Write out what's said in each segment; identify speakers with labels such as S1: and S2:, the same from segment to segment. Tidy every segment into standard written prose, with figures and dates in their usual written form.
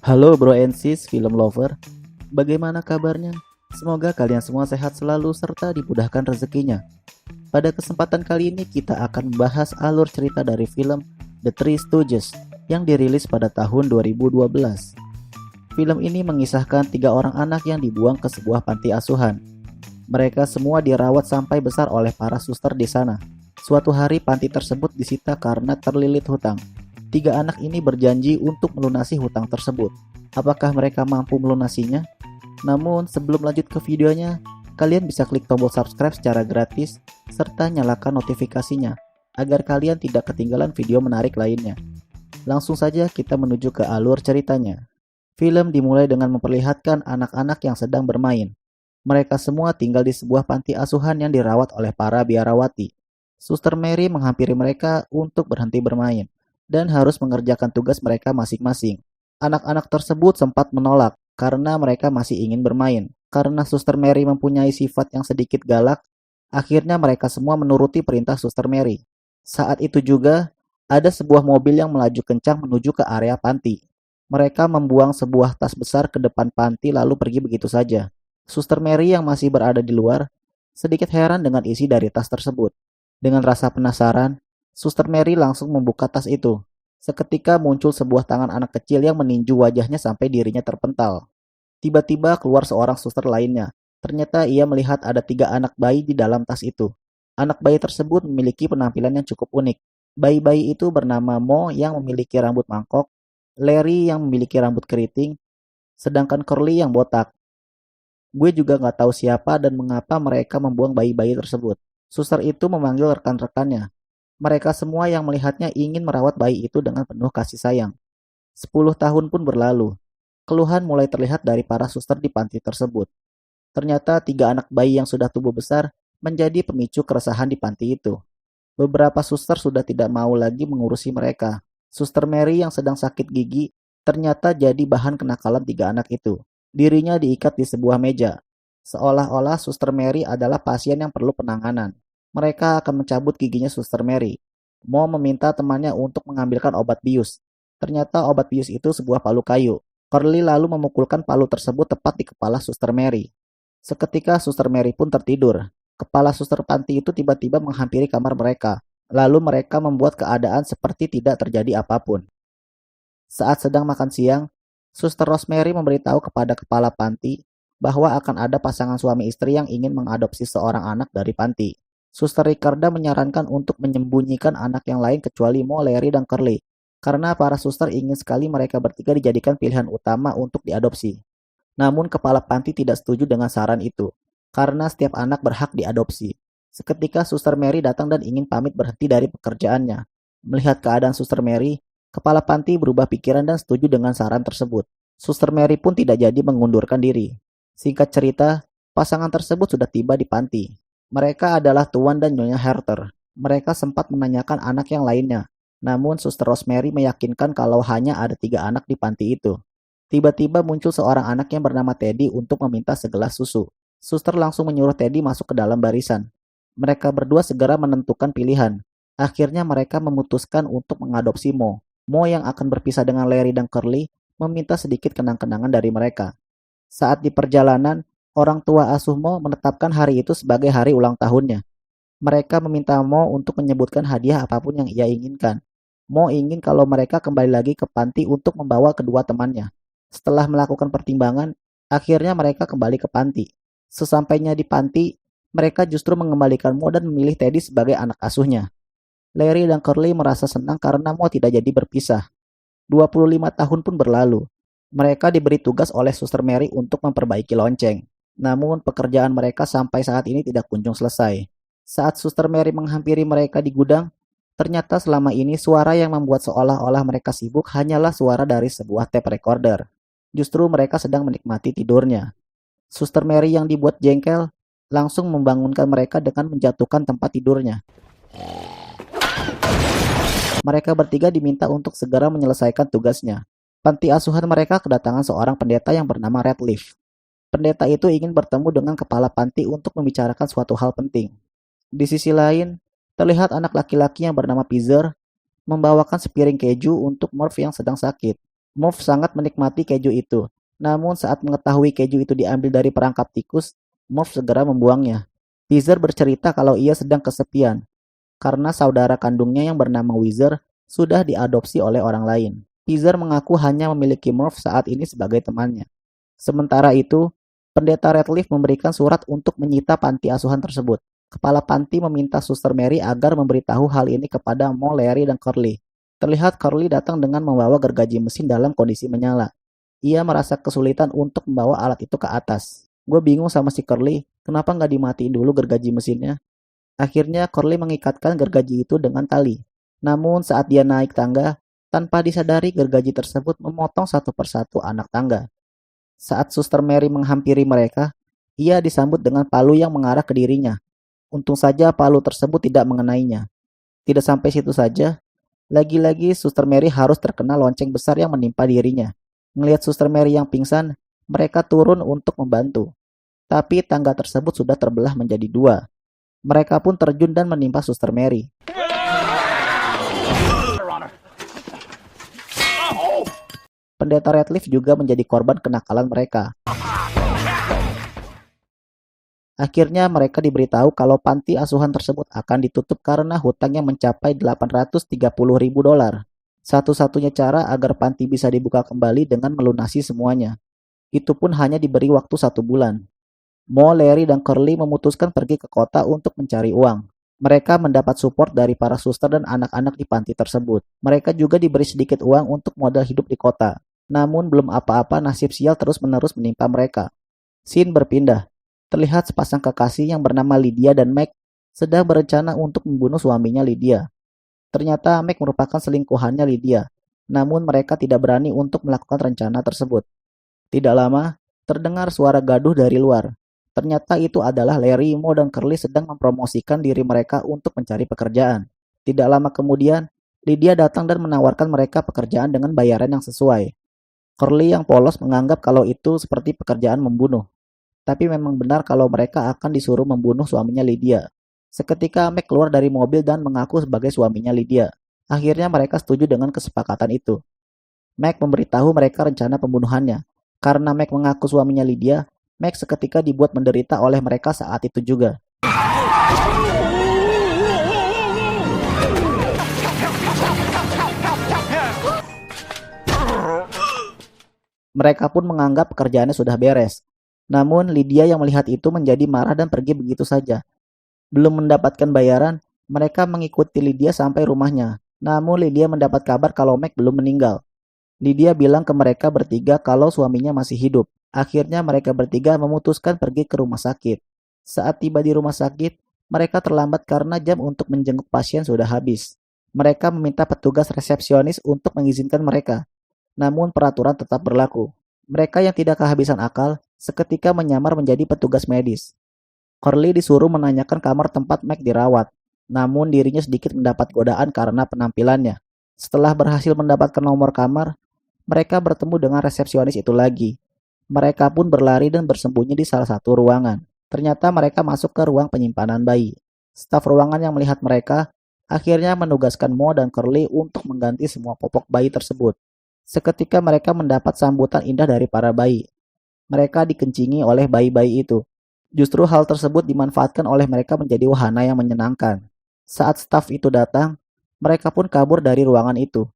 S1: Halo bro and sis film lover, bagaimana kabarnya? Semoga kalian semua sehat selalu serta dimudahkan rezekinya. Pada kesempatan kali ini kita akan membahas alur cerita dari film The Three Stooges yang dirilis pada tahun 2012. Film ini mengisahkan tiga orang anak yang dibuang ke sebuah panti asuhan. Mereka semua dirawat sampai besar oleh para suster di sana. Suatu hari panti tersebut disita karena terlilit hutang. Tiga anak ini berjanji untuk melunasi hutang tersebut. Apakah mereka mampu melunasinya? Namun sebelum lanjut ke videonya, kalian bisa klik tombol subscribe secara gratis serta nyalakan notifikasinya agar kalian tidak ketinggalan video menarik lainnya. Langsung saja kita menuju ke alur ceritanya. Film dimulai dengan memperlihatkan anak-anak yang sedang bermain. Mereka semua tinggal di sebuah panti asuhan yang dirawat oleh para biarawati. Suster Mary menghampiri mereka untuk berhenti bermain dan harus mengerjakan tugas mereka masing-masing. Anak-anak tersebut sempat menolak karena mereka masih ingin bermain. Karena Suster Mary mempunyai sifat yang sedikit galak, akhirnya mereka semua menuruti perintah Suster Mary. Saat itu juga, ada sebuah mobil yang melaju kencang menuju ke area panti. Mereka membuang sebuah tas besar ke depan panti lalu pergi begitu saja. Suster Mary yang masih berada di luar, sedikit heran dengan isi dari tas tersebut. Dengan rasa penasaran, Suster Mary langsung membuka tas itu. Seketika muncul sebuah tangan anak kecil yang meninju wajahnya sampai dirinya terpental. Tiba-tiba keluar seorang suster lainnya. Ternyata ia melihat ada tiga anak bayi di dalam tas itu. Anak bayi tersebut memiliki penampilan yang cukup unik. Bayi-bayi itu bernama Mo yang memiliki rambut mangkok, Larry yang memiliki rambut keriting, sedangkan Curly yang botak. Gue juga nggak tahu siapa dan mengapa mereka membuang bayi-bayi tersebut. Suster itu memanggil rekan-rekannya. Mereka semua yang melihatnya ingin merawat bayi itu dengan penuh kasih sayang. 10 tahun pun berlalu. Keluhan mulai terlihat dari para suster di panti tersebut. Ternyata tiga anak bayi yang sudah tumbuh besar menjadi pemicu keresahan di panti itu. Beberapa suster sudah tidak mau lagi mengurusi mereka. Suster Mary yang sedang sakit gigi ternyata jadi bahan kenakalan tiga anak itu. Dirinya diikat di sebuah meja. Seolah-olah Suster Mary adalah pasien yang perlu penanganan. Mereka akan mencabut giginya Suster Mary. Mo meminta temannya untuk mengambilkan obat bius. Ternyata obat bius itu sebuah palu kayu. Curly lalu memukulkan palu tersebut tepat di kepala Suster Mary. Seketika Suster Mary pun tertidur. Kepala suster panti itu tiba-tiba menghampiri kamar mereka. Lalu mereka membuat keadaan seperti tidak terjadi apapun. Saat sedang makan siang, Suster Rosemary memberitahu kepada kepala panti bahwa akan ada pasangan suami istri yang ingin mengadopsi seorang anak dari panti. Suster Ricarda menyarankan untuk menyembunyikan anak yang lain kecuali Mo, Larry, dan Curly, karena para suster ingin sekali mereka bertiga dijadikan pilihan utama untuk diadopsi. Namun kepala panti tidak setuju dengan saran itu, karena setiap anak berhak diadopsi. Seketika Suster Mary datang dan ingin pamit berhenti dari pekerjaannya. Melihat keadaan Suster Mary, kepala panti berubah pikiran dan setuju dengan saran tersebut. Suster Mary pun tidak jadi mengundurkan diri. Singkat cerita, pasangan tersebut sudah tiba di panti. Mereka adalah Tuan dan Nyonya Herter. Mereka sempat menanyakan anak yang lainnya. Namun Suster Rosemary meyakinkan kalau hanya ada 3 anak di panti itu. Tiba-tiba muncul seorang anak yang bernama Teddy untuk meminta segelas susu. Suster langsung menyuruh Teddy masuk ke dalam barisan. Mereka berdua segera menentukan pilihan. Akhirnya mereka memutuskan untuk mengadopsi Mo. Mo yang akan berpisah dengan Larry dan Curly meminta sedikit kenang-kenangan dari mereka. Saat di perjalanan, orang tua asuh Mo menetapkan hari itu sebagai hari ulang tahunnya. Mereka meminta Mo untuk menyebutkan hadiah apapun yang ia inginkan. Mo ingin kalau mereka kembali lagi ke panti untuk membawa kedua temannya. Setelah melakukan pertimbangan, akhirnya mereka kembali ke panti. Sesampainya di panti, mereka justru mengembalikan Mo dan memilih Teddy sebagai anak asuhnya. Larry dan Curly merasa senang karena Mo tidak jadi berpisah. 25 tahun pun berlalu. Mereka diberi tugas oleh Suster Mary untuk memperbaiki lonceng. Namun pekerjaan mereka sampai saat ini tidak kunjung selesai. Saat Suster Mary menghampiri mereka di gudang, ternyata selama ini suara yang membuat seolah-olah mereka sibuk hanyalah suara dari sebuah tape recorder. Justru mereka sedang menikmati tidurnya. Suster Mary yang dibuat jengkel langsung membangunkan mereka dengan menjatuhkan tempat tidurnya. Mereka bertiga diminta untuk segera menyelesaikan tugasnya. Panti asuhan mereka kedatangan seorang pendeta yang bernama Redleaf. Pendeta itu ingin bertemu dengan kepala panti untuk membicarakan suatu hal penting. Di sisi lain, terlihat anak laki-laki yang bernama Pizer membawakan sepiring keju untuk Murph yang sedang sakit. Morph sangat menikmati keju itu. Namun saat mengetahui keju itu diambil dari perangkap tikus, Morph segera membuangnya. Teaser bercerita kalau ia sedang kesepian, karena saudara kandungnya yang bernama Wizard sudah diadopsi oleh orang lain. Teaser mengaku hanya memiliki Morph saat ini sebagai temannya. Sementara itu, Pendeta Radcliffe memberikan surat untuk menyita panti asuhan tersebut. Kepala panti meminta Suster Mary agar memberitahu hal ini kepada Mo, Larry, dan Curly. Terlihat Curly datang dengan membawa gergaji mesin dalam kondisi menyala. Ia merasa kesulitan untuk membawa alat itu ke atas. Gue bingung sama si Curly, kenapa nggak dimatiin dulu gergaji mesinnya? Akhirnya Curly mengikatkan gergaji itu dengan tali. Namun saat dia naik tangga, tanpa disadari gergaji tersebut memotong satu persatu anak tangga. Saat Suster Mary menghampiri mereka, ia disambut dengan palu yang mengarah ke dirinya. Untung saja palu tersebut tidak mengenainya. Tidak sampai situ saja, lagi-lagi Suster Mary harus terkena lonceng besar yang menimpa dirinya. Melihat Suster Mary yang pingsan, mereka turun untuk membantu. Tapi tangga tersebut sudah terbelah menjadi dua. Mereka pun terjun dan menimpa Suster Mary. Pendeta Radcliffe juga menjadi korban kenakalan mereka. Akhirnya mereka diberitahu kalau panti asuhan tersebut akan ditutup karena hutangnya mencapai $830.000. Satu-satunya cara agar panti bisa dibuka kembali dengan melunasi semuanya. Itu pun hanya diberi waktu 1 bulan. Mo, Larry, dan Curly memutuskan pergi ke kota untuk mencari uang. Mereka mendapat support dari para suster dan anak-anak di panti tersebut. Mereka juga diberi sedikit uang untuk modal hidup di kota. Namun belum apa-apa nasib sial terus-menerus menimpa mereka. Scene berpindah. Terlihat sepasang kekasih yang bernama Lydia dan Meg sedang berencana untuk membunuh suaminya Lydia. Ternyata Meg merupakan selingkuhannya Lydia. Namun mereka tidak berani untuk melakukan rencana tersebut. Tidak lama, terdengar suara gaduh dari luar. Ternyata itu adalah Larry, Mo, dan Curly sedang mempromosikan diri mereka untuk mencari pekerjaan. Tidak lama kemudian, Lydia datang dan menawarkan mereka pekerjaan dengan bayaran yang sesuai. Curly yang polos menganggap kalau itu seperti pekerjaan membunuh. Tapi memang benar kalau mereka akan disuruh membunuh suaminya Lydia. Seketika Meg keluar dari mobil dan mengaku sebagai suaminya Lydia. Akhirnya mereka setuju dengan kesepakatan itu. Meg memberitahu mereka rencana pembunuhannya. Karena Meg mengaku suaminya Lydia, Meg seketika dibuat menderita oleh mereka saat itu juga. Mereka pun menganggap pekerjaannya sudah beres. Namun Lydia yang melihat itu menjadi marah dan pergi begitu saja. Belum mendapatkan bayaran, mereka mengikuti Lydia sampai rumahnya. Namun Lydia mendapat kabar kalau Meg belum meninggal. Lydia bilang ke mereka bertiga kalau suaminya masih hidup. Akhirnya mereka bertiga memutuskan pergi ke rumah sakit. Saat tiba di rumah sakit, mereka terlambat karena jam untuk menjenguk pasien sudah habis. Mereka meminta petugas resepsionis untuk mengizinkan mereka. Namun peraturan tetap berlaku. Mereka yang tidak kehabisan akal seketika menyamar menjadi petugas medis. Curly disuruh menanyakan kamar tempat Meg dirawat. Namun dirinya sedikit mendapat godaan karena penampilannya. Setelah berhasil mendapatkan nomor kamar, mereka bertemu dengan resepsionis itu lagi. Mereka pun berlari dan bersembunyi di salah satu ruangan. Ternyata mereka masuk ke ruang penyimpanan bayi. Staf ruangan yang melihat mereka akhirnya menugaskan Mo dan Curly untuk mengganti semua popok bayi tersebut. Seketika mereka mendapat sambutan indah dari para bayi. Mereka dikencingi oleh bayi-bayi itu. Justru hal tersebut dimanfaatkan oleh mereka menjadi wahana yang menyenangkan. Saat staf itu datang, mereka pun kabur dari ruangan itu.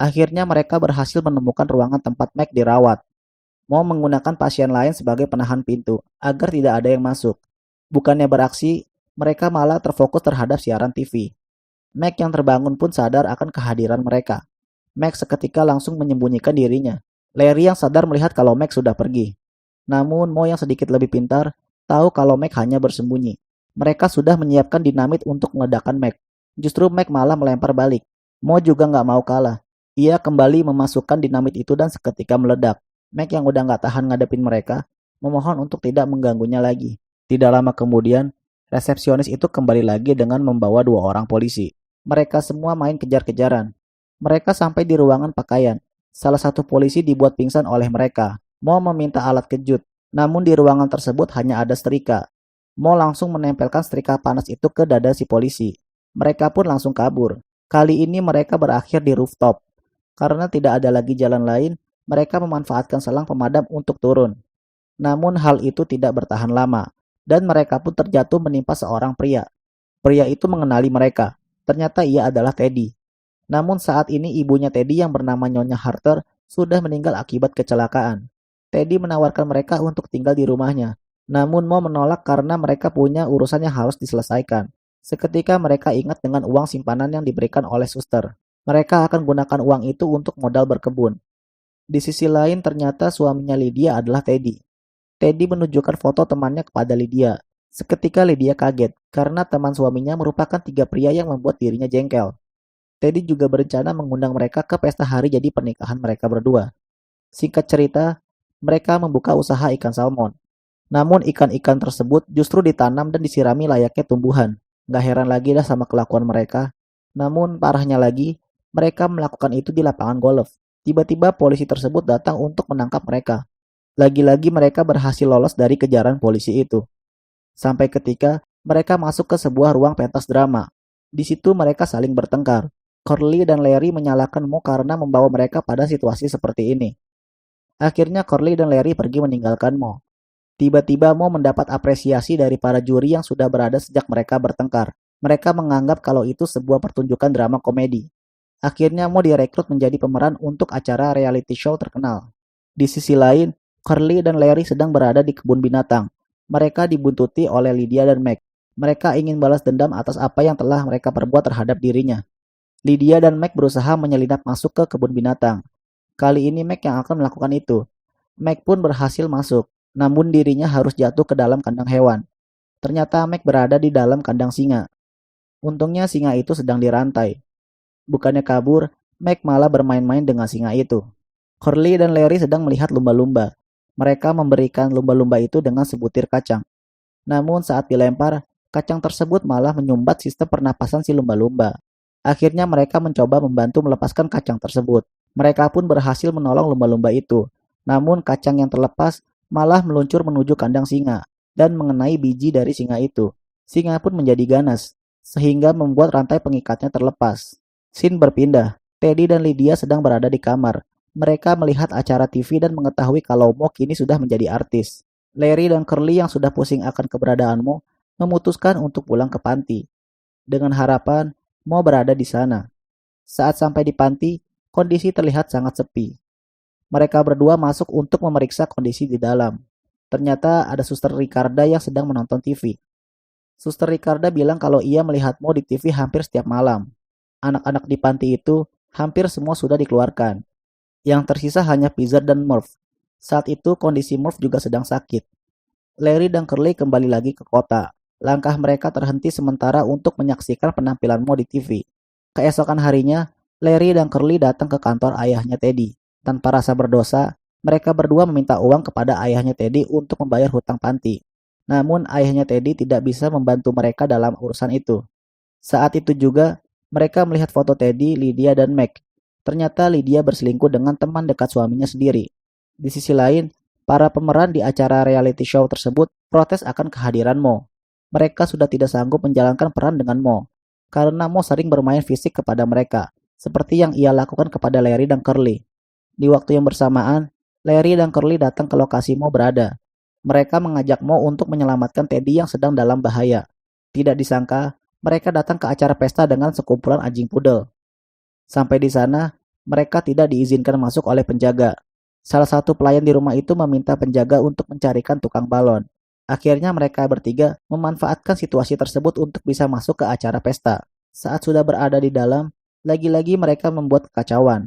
S1: Akhirnya mereka berhasil menemukan ruangan tempat Meg dirawat. Mo menggunakan pasien lain sebagai penahan pintu agar tidak ada yang masuk. Bukannya beraksi, mereka malah terfokus terhadap siaran TV. Meg yang terbangun pun sadar akan kehadiran mereka. Meg seketika langsung menyembunyikan dirinya. Larry yang sadar melihat kalau Meg sudah pergi. Namun Mo yang sedikit lebih pintar tahu kalau Meg hanya bersembunyi. Mereka sudah menyiapkan dinamit untuk meledakkan Meg. Justru Meg malah melempar balik. Mo juga nggak mau kalah. Ia kembali memasukkan dinamit itu dan seketika meledak. Meg yang udah nggak tahan ngadepin mereka, memohon untuk tidak mengganggunya lagi. Tidak lama kemudian, resepsionis itu kembali lagi dengan membawa 2 orang polisi. Mereka semua main kejar-kejaran. Mereka sampai di ruangan pakaian. Salah satu polisi dibuat pingsan oleh mereka. Mo meminta alat kejut, namun di ruangan tersebut hanya ada setrika. Mo langsung menempelkan setrika panas itu ke dada si polisi. Mereka pun langsung kabur. Kali ini mereka berakhir di rooftop. Karena tidak ada lagi jalan lain, mereka memanfaatkan selang pemadam untuk turun. Namun hal itu tidak bertahan lama, dan mereka pun terjatuh menimpa seorang pria. Pria itu mengenali mereka. Ternyata ia adalah Teddy. Namun saat ini ibunya Teddy yang bernama Nyonya Harter sudah meninggal akibat kecelakaan. Teddy menawarkan mereka untuk tinggal di rumahnya. Namun Mo menolak karena mereka punya urusan yang harus diselesaikan. Seketika mereka ingat dengan uang simpanan yang diberikan oleh suster. Mereka akan gunakan uang itu untuk modal berkebun. Di sisi lain ternyata suaminya Lydia adalah Teddy. Teddy menunjukkan foto temannya kepada Lydia. Seketika Lydia kaget karena teman suaminya merupakan tiga pria yang membuat dirinya jengkel. Teddy juga berencana mengundang mereka ke pesta hari jadi pernikahan mereka berdua. Singkat cerita, mereka membuka usaha ikan salmon. Namun ikan-ikan tersebut justru ditanam dan disirami layaknya tumbuhan. Gak heran lagi dah sama kelakuan mereka. Namun parahnya lagi, mereka melakukan itu di lapangan golf. Tiba-tiba polisi tersebut datang untuk menangkap mereka. Lagi-lagi mereka berhasil lolos dari kejaran polisi itu. Sampai ketika mereka masuk ke sebuah ruang pentas drama. Di situ mereka saling bertengkar. Corley dan Larry menyalahkan Mo karena membawa mereka pada situasi seperti ini. Akhirnya Corley dan Larry pergi meninggalkan Mo. Tiba-tiba Mo mendapat apresiasi dari para juri yang sudah berada sejak mereka bertengkar. Mereka menganggap kalau itu sebuah pertunjukan drama komedi. Akhirnya Mo direkrut menjadi pemeran untuk acara reality show terkenal. Di sisi lain, Corley dan Larry sedang berada di kebun binatang. Mereka dibuntuti oleh Lydia dan Meg. Mereka ingin balas dendam atas apa yang telah mereka perbuat terhadap dirinya. Lydia dan Meg berusaha menyelinap masuk ke kebun binatang. Kali ini Meg yang akan melakukan itu. Meg pun berhasil masuk, namun dirinya harus jatuh ke dalam kandang hewan. Ternyata Meg berada di dalam kandang singa. Untungnya singa itu sedang dirantai. Bukannya kabur, Meg malah bermain-main dengan singa itu. Corley dan Larry sedang melihat lumba-lumba. Mereka memberikan lumba-lumba itu dengan sebutir kacang. Namun saat dilempar, kacang tersebut malah menyumbat sistem pernapasan si lumba-lumba. Akhirnya mereka mencoba membantu melepaskan kacang tersebut. Mereka pun berhasil menolong lumba-lumba itu. Namun kacang yang terlepas malah meluncur menuju kandang singa dan mengenai biji dari singa itu. Singa pun menjadi ganas, sehingga membuat rantai pengikatnya terlepas. Scene berpindah. Teddy dan Lydia sedang berada di kamar. Mereka melihat acara TV dan mengetahui kalau Mo kini sudah menjadi artis. Larry dan Curly yang sudah pusing akan keberadaan Mo memutuskan untuk pulang ke panti. Dengan harapan Mo berada di sana. Saat sampai di panti, kondisi terlihat sangat sepi. Mereka berdua masuk untuk memeriksa kondisi di dalam. Ternyata ada Suster Ricarda yang sedang menonton TV. Suster Ricarda bilang kalau ia melihat Mo di TV hampir setiap malam. Anak-anak di panti itu hampir semua sudah dikeluarkan. Yang tersisa hanya Pizzer dan Murph. Saat itu kondisi Murph juga sedang sakit. Larry dan Curly kembali lagi ke kota. Langkah mereka terhenti sementara untuk menyaksikan penampilan Mo di TV. Keesokan harinya, Larry dan Curly datang ke kantor ayahnya Teddy. Tanpa rasa berdosa, mereka berdua meminta uang kepada ayahnya Teddy untuk membayar hutang panti. Namun ayahnya Teddy tidak bisa membantu mereka dalam urusan itu. Saat itu juga, mereka melihat foto Teddy, Lydia, dan Meg. Ternyata Lydia berselingkuh dengan teman dekat suaminya sendiri. Di sisi lain, para pemeran di acara reality show tersebut protes akan kehadiran Mo. Mereka sudah tidak sanggup menjalankan peran dengan Mo, karena Mo sering bermain fisik kepada mereka, seperti yang ia lakukan kepada Larry dan Curly. Di waktu yang bersamaan, Larry dan Curly datang ke lokasi Mo berada. Mereka mengajak Mo untuk menyelamatkan Teddy yang sedang dalam bahaya. Tidak disangka, mereka datang ke acara pesta dengan sekumpulan anjing pudel. Sampai di sana, mereka tidak diizinkan masuk oleh penjaga. Salah satu pelayan di rumah itu meminta penjaga untuk mencarikan tukang balon. Akhirnya mereka bertiga memanfaatkan situasi tersebut untuk bisa masuk ke acara pesta. Saat sudah berada di dalam, lagi-lagi mereka membuat kekacauan.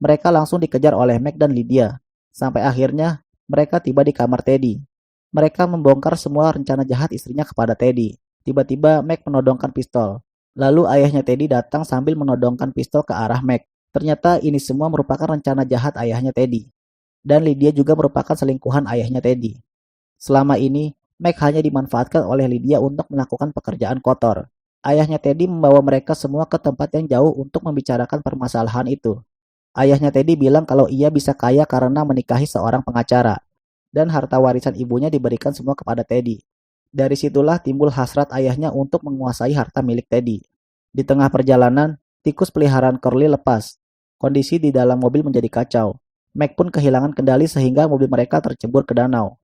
S1: Mereka langsung dikejar oleh Meg dan Lydia. Sampai akhirnya, mereka tiba di kamar Teddy. Mereka membongkar semua rencana jahat istrinya kepada Teddy. Tiba-tiba Meg menodongkan pistol. Lalu ayahnya Teddy datang sambil menodongkan pistol ke arah Meg. Ternyata ini semua merupakan rencana jahat ayahnya Teddy. Dan Lydia juga merupakan selingkuhan ayahnya Teddy. Selama ini, Meg hanya dimanfaatkan oleh Lydia untuk melakukan pekerjaan kotor. Ayahnya Teddy membawa mereka semua ke tempat yang jauh untuk membicarakan permasalahan itu. Ayahnya Teddy bilang kalau ia bisa kaya karena menikahi seorang pengacara. Dan harta warisan ibunya diberikan semua kepada Teddy. Dari situlah timbul hasrat ayahnya untuk menguasai harta milik Teddy. Di tengah perjalanan, tikus peliharaan Curly lepas. Kondisi di dalam mobil menjadi kacau. Mac pun kehilangan kendali sehingga mobil mereka tercebur ke danau.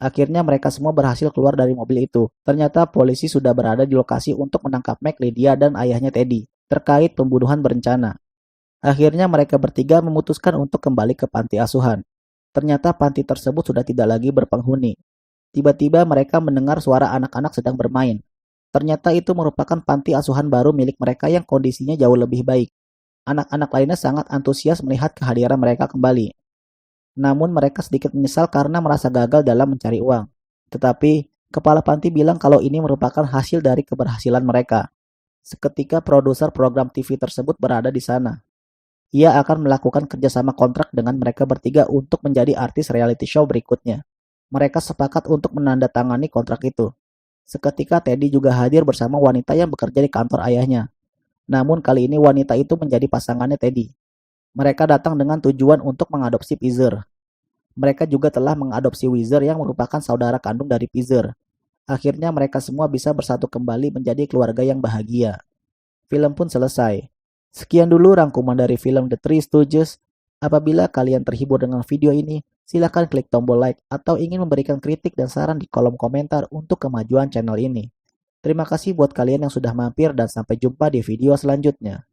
S1: Akhirnya mereka semua berhasil keluar dari mobil itu. Ternyata polisi sudah berada di lokasi untuk menangkap Mac, Lydia, dan ayahnya Teddy terkait pembunuhan berencana. Akhirnya mereka bertiga memutuskan untuk kembali ke panti asuhan. Ternyata panti tersebut sudah tidak lagi berpenghuni. Tiba-tiba mereka mendengar suara anak-anak sedang bermain. Ternyata itu merupakan panti asuhan baru milik mereka yang kondisinya jauh lebih baik. Anak-anak lainnya sangat antusias melihat kehadiran mereka kembali. Namun mereka sedikit menyesal karena merasa gagal dalam mencari uang. Tetapi, kepala panti bilang kalau ini merupakan hasil dari keberhasilan mereka. Seketika produser program TV tersebut berada di sana. Ia akan melakukan kerjasama kontrak dengan mereka bertiga untuk menjadi artis reality show berikutnya. Mereka sepakat untuk menandatangani kontrak itu. Seketika Teddy juga hadir bersama wanita yang bekerja di kantor ayahnya. Namun kali ini wanita itu menjadi pasangannya Teddy. Mereka datang dengan tujuan untuk mengadopsi Pizer. Mereka juga telah mengadopsi Weezer yang merupakan saudara kandung dari Pizer. Akhirnya mereka semua bisa bersatu kembali menjadi keluarga yang bahagia. Film pun selesai. Sekian dulu rangkuman dari film The Three Stooges. Apabila kalian terhibur dengan video ini, silakan klik tombol like atau ingin memberikan kritik dan saran di kolom komentar untuk kemajuan channel ini. Terima kasih buat kalian yang sudah mampir dan sampai jumpa di video selanjutnya.